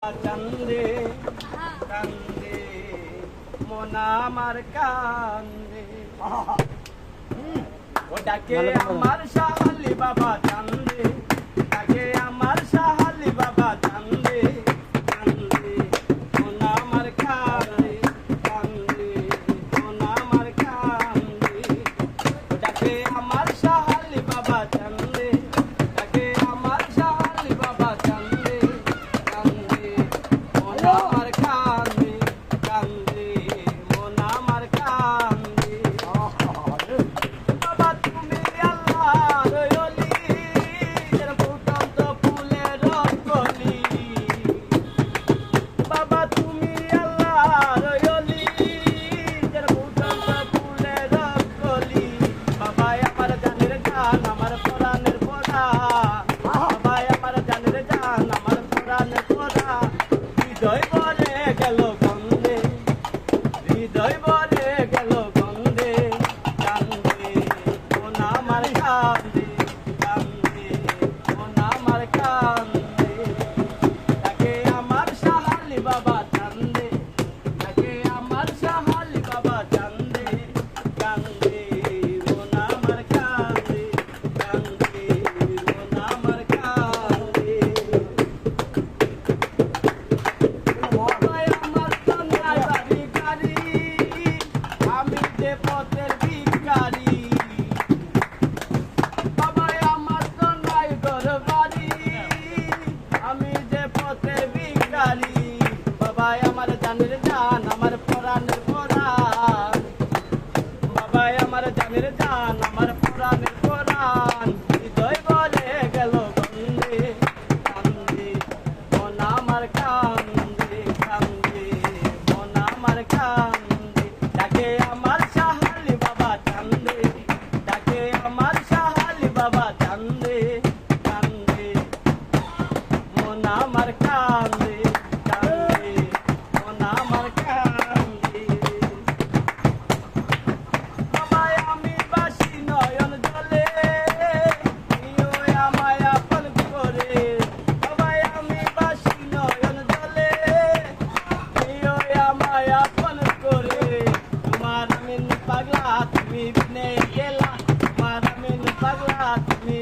কান্দে কান্দে মোনা আমার কান্দে ও ডাকে আমার শাহালি বাবা কান্দে ডাকে আমার শাহালি বাবা কান্দে কান্দে মোনা আমার কান্দে কান্দে মোনা আমার কান্দে ও ডাকে আমার শাহালি বাবা কান্দে ডাকে আমার শাহালি বাবা কান্দে কান্দে মোনা আমার কান্দে কান্দে মোনা আমার কান্দে বাবা তুমি আল্লাহর ওলি এর ফুটন্ত ফুলের কলি বাবা তুমি আল্লাহর ওলি এর ফুটন্ত ফুলের কলি বাবা আমার জানের জান আমার প্রাণের পরাণ বাবা আমার জানের জান আমার প্রাণের পরাণ হৃদয় ভরে গেল গন্ধে হৃদয় ভরে গেল গন্ধে কান্দে মোনা আমার কান্দে কান্দে মোনা আমার কান্দে তাকে আমার শাহালি বাবা কান্দে তাকে আমার শাহালি বাবা কান্দে কান্দে মোনা আমার কান্দে কান্দে মোনা আমার কান্দে বাবাই আমার কান্নায় বাড়ি গাড়ি আমি যে পথের ভিখারি বাবাই আমার কান্নায় ঘর বাড়ি আমি যে পথের ভিখারি বাবাই আমার জানের জান আমার পরাণের পরাণ বাবাই আমার জানের জান আমার পরাণের পরাণ হৃদয় বলে গেল গন্ধে কান্দে মোনা আমার কান্দে কান্দে মোনা আমার কান্দে ডাকে আমার শাহালি বাবা কান্দে ডাকে আমার শাহালি বাবা কান্দে কান্দে মোনা আমার কান্দে কান্দে মোনা আমার কান্দে বাবাই আমি বাসি নয়ন জলে নিও আমায় আপন করে বাবাই আমি বাসি নয়ন জলে নিও আমায় আপন করে তোমার আমি পাগলা তুমি বিনে গেলা তোমার আমি পাগলা তুমি